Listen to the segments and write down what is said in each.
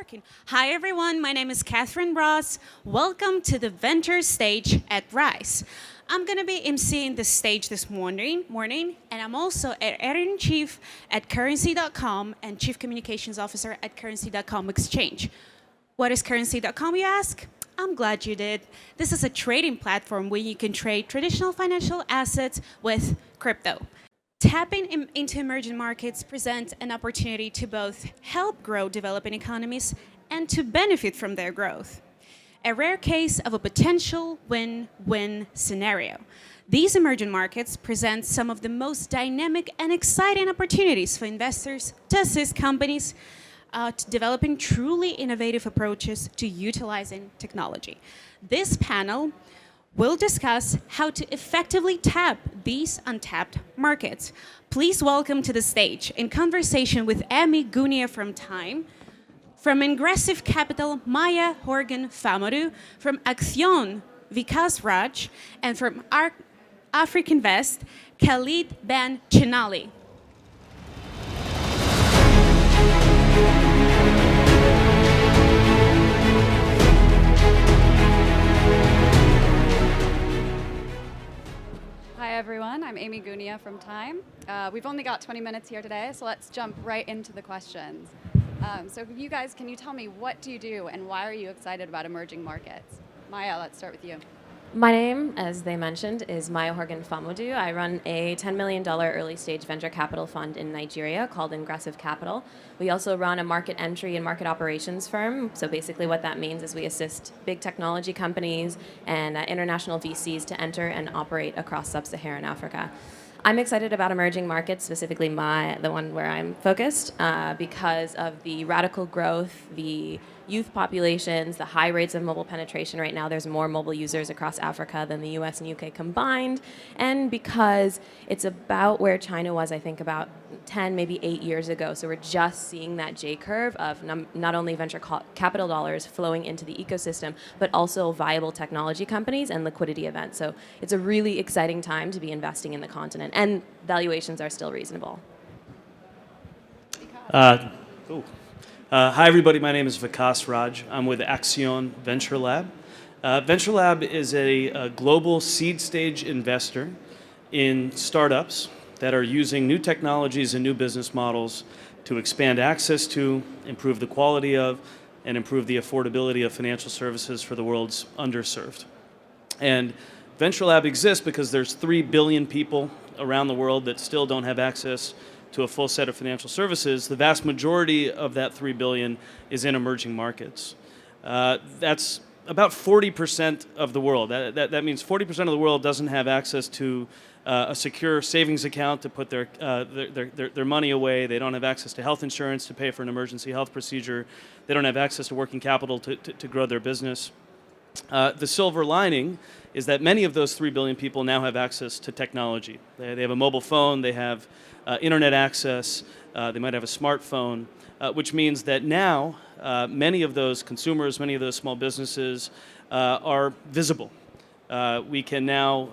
working. Hi, everyone. My name is Catherine Ross. Welcome to the Venture stage at Rise. I'm going to be emceeing the stage this morning, and I'm also editor-in-chief at Currency.com and Chief Communications Officer at Currency.com Exchange. What is Currency.com, you ask? I'm glad you did. This is a trading platform where you can trade traditional financial assets with crypto. Tapping into emerging markets presents an opportunity to both help grow developing economies and to benefit from their growth. A rare case of a potential win-win scenario. These emerging markets present some of the most dynamic and exciting opportunities for investors to assist companies to developing truly innovative approaches to utilizing technology. This panel will discuss how to effectively tap these untapped markets. Please welcome to the stage, in conversation with Amy Gunia from Time, from Ingressive Capital, Maya Horgan Famodu, from Axion, Vikas Raj, and from African Invest, Khalid Ben Chinali. Hi everyone, I'm Amy Gunia from Time. We've only got 20 minutes here today, so let's jump right into the questions. So you guys, can you tell me what do you do and why are you excited about emerging markets? Maya, let's start with you. My name, as they mentioned, is Maya Horgan Famodu. I run a $10 million early stage venture capital fund in Nigeria called Ingressive Capital. We also run a market entry and market operations firm. So basically what that means is we assist big technology companies and international VCs to enter and operate across sub-Saharan Africa. I'm excited about emerging markets, specifically the one where I'm focused, because of the radical growth, the youth populations, the high rates of mobile penetration. Right now, there's more mobile users across Africa than the US and UK combined, and because it's about where China was, I think, about 10, maybe 8 years ago. So we're just seeing that J-curve of not only venture capital dollars flowing into the ecosystem, but also viable technology companies and liquidity events. So it's a really exciting time to be investing in the continent, and valuations are still reasonable. Hi, everybody. My name is Vikas Raj. I'm with Axion Venture Lab. Venture Lab is a global seed stage investor in startups that are using new technologies and new business models to expand access to, improve the quality of, and improve the affordability of financial services for the world's underserved. And Venture Lab exists because there's 3 billion people around the world that still don't have access to a full set of financial services. The vast majority of that 3 billion is in emerging markets. That's about 40% of the world. That means 40% of the world doesn't have access to a secure savings account to put their money away. They don't have access to health insurance to pay for an emergency health procedure. They don't have access to working capital to grow their business. The silver lining is that many of those 3 billion people now have access to technology. They have a mobile phone, they have internet access, they might have a smartphone, which means that now many of those consumers, many of those small businesses are visible. We can now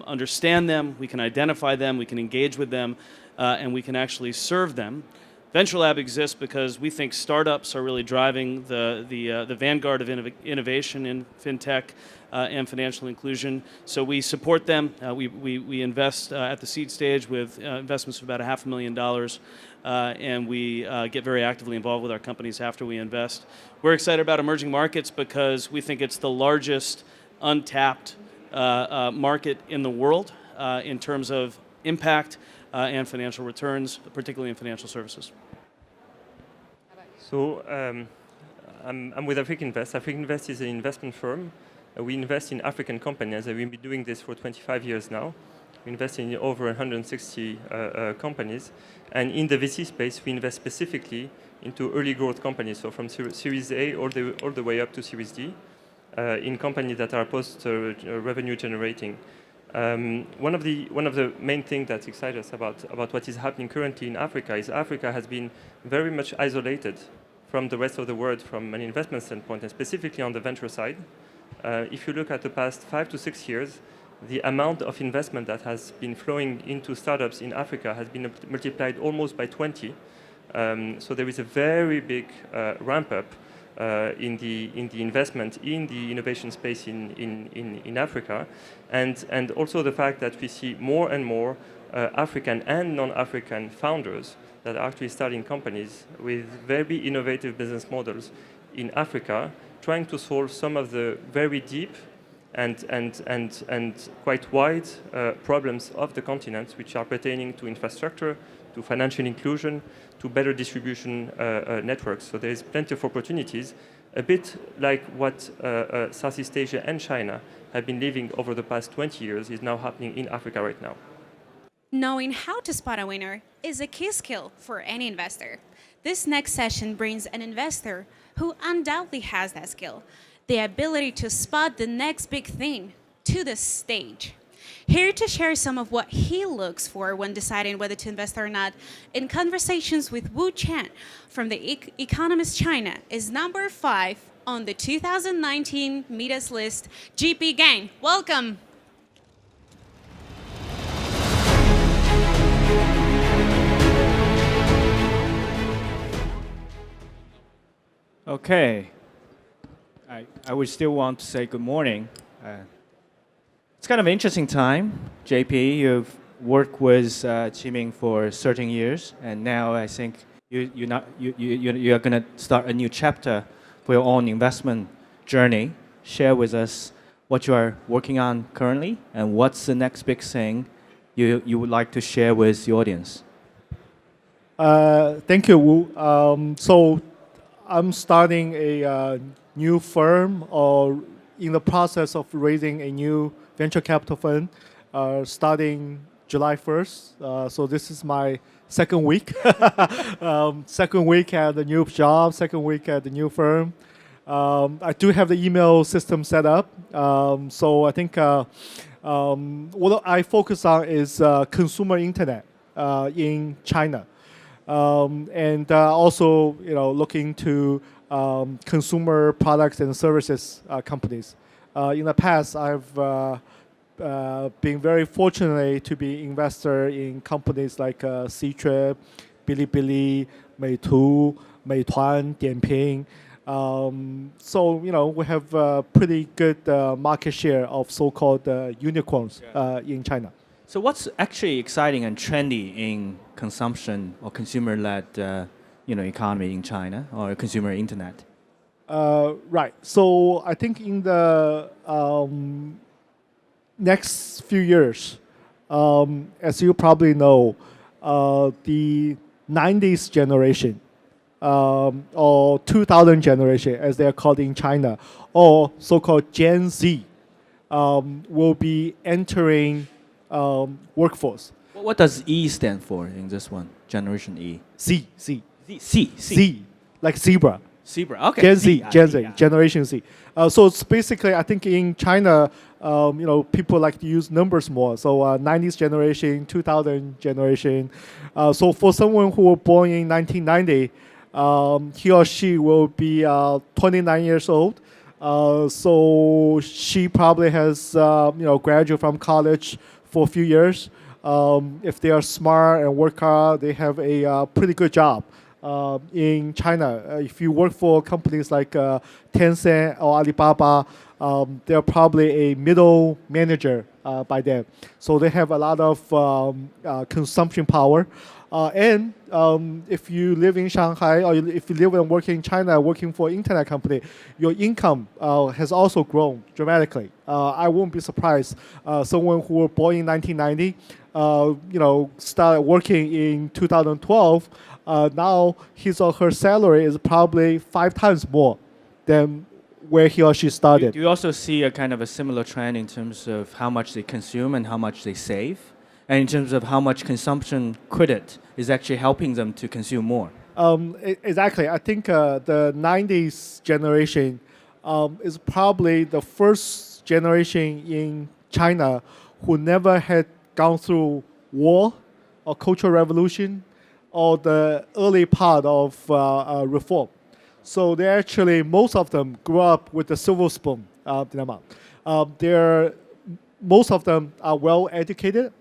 understand them, we can identify them, we can engage with them, and we can actually serve them. Venture Lab exists because we think startups are really driving the vanguard of innovation in fintech and financial inclusion. So we support them. We invest at the seed stage with investments of about $500,000, and we get very actively involved with our companies after we invest. We're excited about emerging markets because we think it's the largest untapped market in the world in terms of impact and financial returns, particularly in financial services. So I'm with African Invest. African Invest is an investment firm. We invest in African companies, and we've been doing this for 25 years now. We invest in over 160 companies. And in the VC space, we invest specifically into early growth companies, so from Series A all the way up to Series D, in companies that are post-revenue generating. One of the main things that excites us about what is happening currently in Africa is Africa has been very much isolated from the rest of the world from an investment standpoint, and specifically on the venture side. If you look at the past 5 to 6 years, the amount of investment that has been flowing into startups in Africa has been multiplied almost by 20 So there is a very big ramp up in the investment in the innovation space in Africa, and also the fact that we see more and more African and non-African founders that are actually starting companies with very innovative business models in Africa, trying to solve some of the very deep and quite wide problems of the continent, which are pertaining to infrastructure, to financial inclusion, to better distribution networks. So there is plenty of opportunities, a bit like what Southeast Asia and China have been living over the past 20 years is now happening in Africa right now. Knowing how to spot a winner is a key skill for any investor. This next session brings an investor who undoubtedly has that skill, the ability to spot the next big thing, to the stage. Here to share some of what he looks for when deciding whether to invest or not in conversations with Wu Chen from the Economist China is number 5 on the 2019 Midas list, GP Gang. Welcome. Okay. I would still want to say good morning. It's kind of an interesting time. JP, you've worked with Qiming for certain years, and now I think you're going to start a new chapter for your own investment journey. Share with us what you are working on currently, and what's the next big thing you would like to share with the audience. Thank you, Wu. So I'm starting a new firm or in the process of raising a new venture capital fund starting July 1st. So this is my second week. Second week at the new job, second week at the new firm. I do have the email system set up. So I think what I focus on is consumer internet in China. And also, looking to consumer products and services companies. In the past, I've been very fortunate to be investor in companies like Ctrip, Bilibili, Meitu, Meituan, Dianping. So, we have a pretty good market share of so-called unicorns in China. So what's actually exciting and trendy in consumption or consumer-led economy in China or consumer internet? Right. So I think in the next few years, as you probably know, the 90s generation or 2000 generation, as they are called in China, or so-called Gen Z, will be entering workforce. What does E stand for in this one? Generation E. C, like zebra. Zebra. Okay. Gen Z, yeah. Generation Z. So it's basically, I think in China, people like to use numbers more. So 90s generation, 2000 generation. So for someone who was born in 1990, he or she will be 29 years old. So she probably has, graduated from college for a few years. If they are smart and work hard, they have a pretty good job. In China, if you work for companies like Tencent or Alibaba, they're probably a middle manager by then. So they have a lot of consumption power. And if you live in Shanghai or if you live and work in China working for an internet company, your income has also grown dramatically. I won't be surprised. Someone who was born in 1990, started working in 2012. Now his or her salary is probably 5 times more than where he or she started. Do you also see a kind of a similar trend in terms of how much they consume and how much they save? And in terms of how much consumption credit is actually helping them to consume more? Exactly. I think the 90s generation is probably the first generation in China who never had gone through war or cultural revolution or the early part of reform. So they actually, most of them grew up with the silver spoon. Most of them are well educated.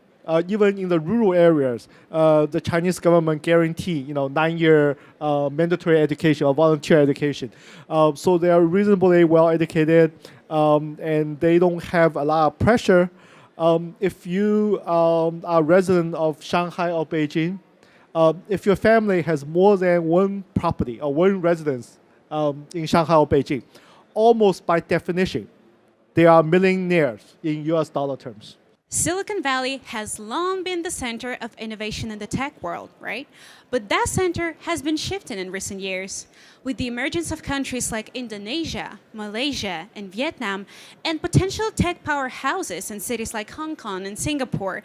even in the rural areas, the Chinese government guarantee 9-year mandatory education or volunteer education. So they are reasonably well educated, and they don't have a lot of pressure. If you are a resident of Shanghai or Beijing, if your family has more than one property or one residence in Shanghai or Beijing, almost by definition, they are millionaires in US dollar terms. Silicon Valley has long been the center of innovation in the tech world, right? But that center has been shifting in recent years. With the emergence of countries like Indonesia, Malaysia, and Vietnam, and potential tech powerhouses in cities like Hong Kong and Singapore,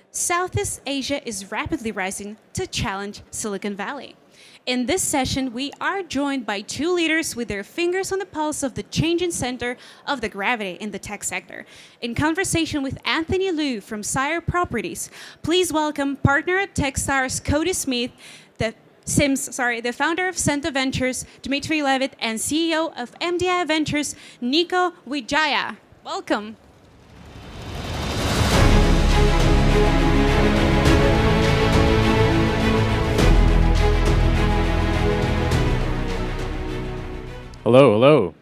Southeast Asia is rapidly rising to challenge Silicon Valley. In this session, we are joined by two leaders with their fingers on the pulse of the changing center of the gravity in the tech sector. In conversation with Anthony Liu from Sire Properties, please welcome partner at Techstars Cody Smith, the founder of Cento Ventures, Dmitry Levitt, and CEO of MDI Ventures, Nico Wijaya. Welcome. Hello, hello.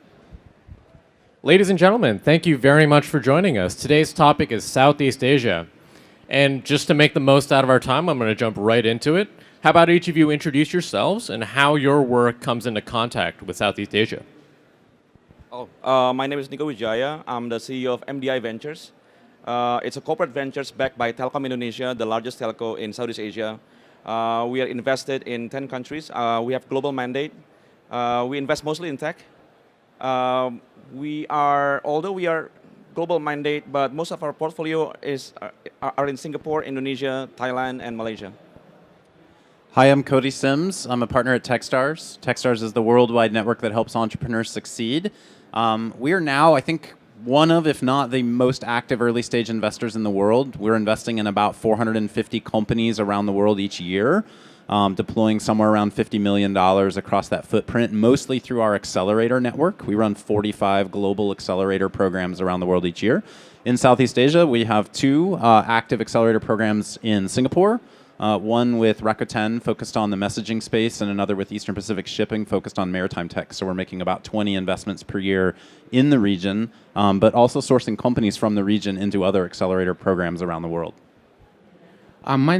Ladies and gentlemen, thank you very much for joining us. Today's topic is Southeast Asia. And just to make the most out of our time, I'm going to jump right into it. How about each of you introduce yourselves and how your work comes into contact with Southeast Asia? My name is Nico Wijaya. I'm the CEO of MDI Ventures. It's a corporate ventures backed by Telkom Indonesia, the largest telco in Southeast Asia. We are invested in 10 countries. We have global mandate. We invest mostly in tech. Although we are global mandate, but most of our portfolio are in Singapore, Indonesia, Thailand, and Malaysia. Hi, I'm Cody Sims. I'm a partner at Techstars. Techstars is the worldwide network that helps entrepreneurs succeed. We are now, I think, one of, if not the most active early stage investors in the world. We're investing in about 450 companies around the world each year. Deploying somewhere around $50 million across that footprint, mostly through our accelerator network. We run 45 global accelerator programs around the world each year. In Southeast Asia, we have two active accelerator programs in Singapore, one with Rakuten focused on the messaging space and another with Eastern Pacific Shipping focused on maritime tech. So we're making about 20 investments per year in the region, but also sourcing companies from the region into other accelerator programs around the world. My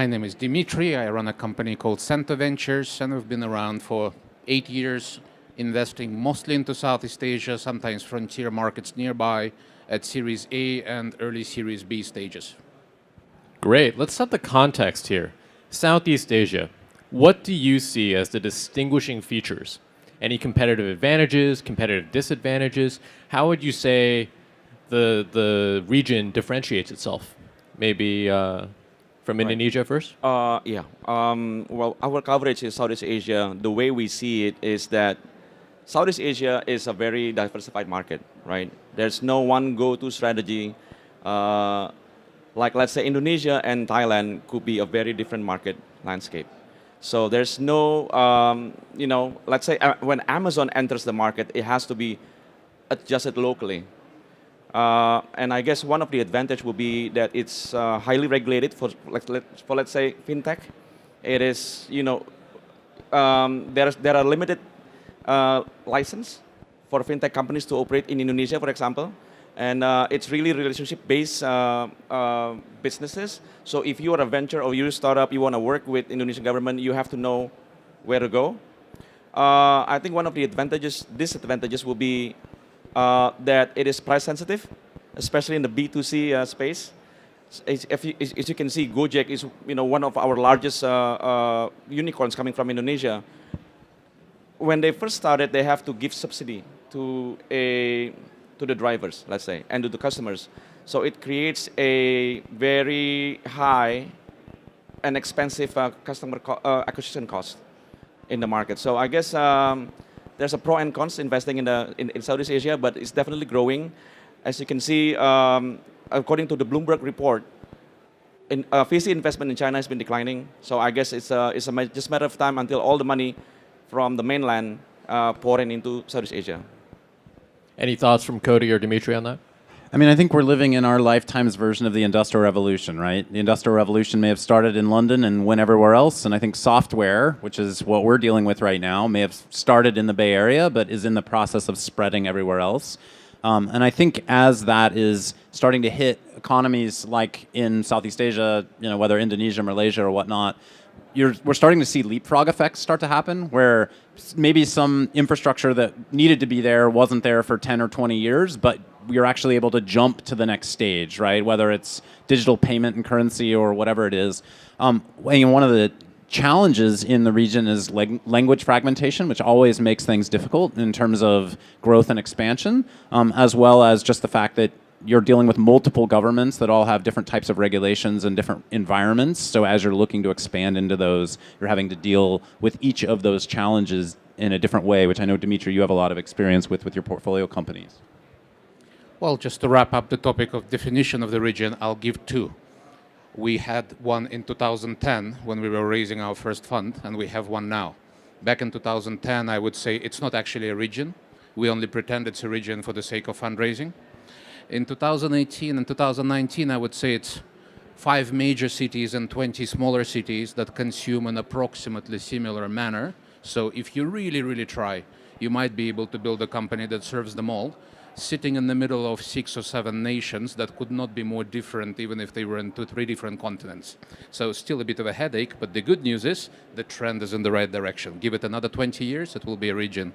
name is Dimitri. I run a company called Cento Ventures, and we've been around for 8 years, investing mostly into Southeast Asia, sometimes frontier markets nearby, at Series A and early Series B stages. Great. Let's set the context here. Southeast Asia. What do you see as the distinguishing features? Any competitive advantages, competitive disadvantages? How would you say the region differentiates itself? Maybe from Indonesia first? Well, our coverage in Southeast Asia, the way we see it is that Southeast Asia is a very diversified market, right? There's no one go-to strategy. Like, let's say, Indonesia and Thailand could be a very different market landscape. So there's no, let's say when Amazon enters the market, it has to be adjusted locally. And I guess one of the advantage will be that it's highly regulated for let's say fintech. It is there are limited license for fintech companies to operate in Indonesia, for example, and it's really relationship based businesses. So if you are a venture or you're a startup, you want to work with Indonesian government, you have to know where to go. I think one of the disadvantages will be that it is price sensitive, especially in the B2C space. As you can see, Gojek is one of our largest unicorns coming from Indonesia. When they first started, they have to give subsidy to the drivers, let's say, and to the customers. So it creates a very high and expensive customer acquisition cost in the market. So I guess there's a pro and cons investing in Southeast Asia, but it's definitely growing. As you can see, according to the Bloomberg report, VC investment in China has been declining. So I guess it's just a matter of time until all the money from the mainland pouring into Southeast Asia. Any thoughts from Cody or Dimitri on that? I mean, I think we're living in our lifetime's version of the Industrial Revolution, right? The Industrial Revolution may have started in London and went everywhere else, and I think software, which is what we're dealing with right now, may have started in the Bay Area, but is in the process of spreading everywhere else. And I think as that is starting to hit economies like in Southeast Asia, whether Indonesia, Malaysia, or whatnot, we're starting to see leapfrog effects start to happen, where maybe some infrastructure that needed to be there wasn't there for 10 or 20 years, but you're actually able to jump to the next stage, right? Whether it's digital payment and currency or whatever it is. One of the challenges in the region is language fragmentation, which always makes things difficult in terms of growth and expansion, as well as just the fact that you're dealing with multiple governments that all have different types of regulations and different environments. So as you're looking to expand into those, you're having to deal with each of those challenges in a different way, which I know, Dimitri, you have a lot of experience with your portfolio companies. Well, just to wrap up the topic of definition of the region, I'll give two. We had one in 2010 when we were raising our first fund, and we have one now. Back in 2010, I would say it's not actually a region. We only pretend it's a region for the sake of fundraising. In 2018 and 2019, I would say it's 5 major cities and 20 smaller cities that consume in approximately similar manner. So if you really, really try, you might be able to build a company that serves them all, sitting in the middle of 6 or 7 nations that could not be more different even if they were in 2 or 3 different continents. So still a bit of a headache, but the good news is the trend is in the right direction. Give it another 20 years, it will be a region.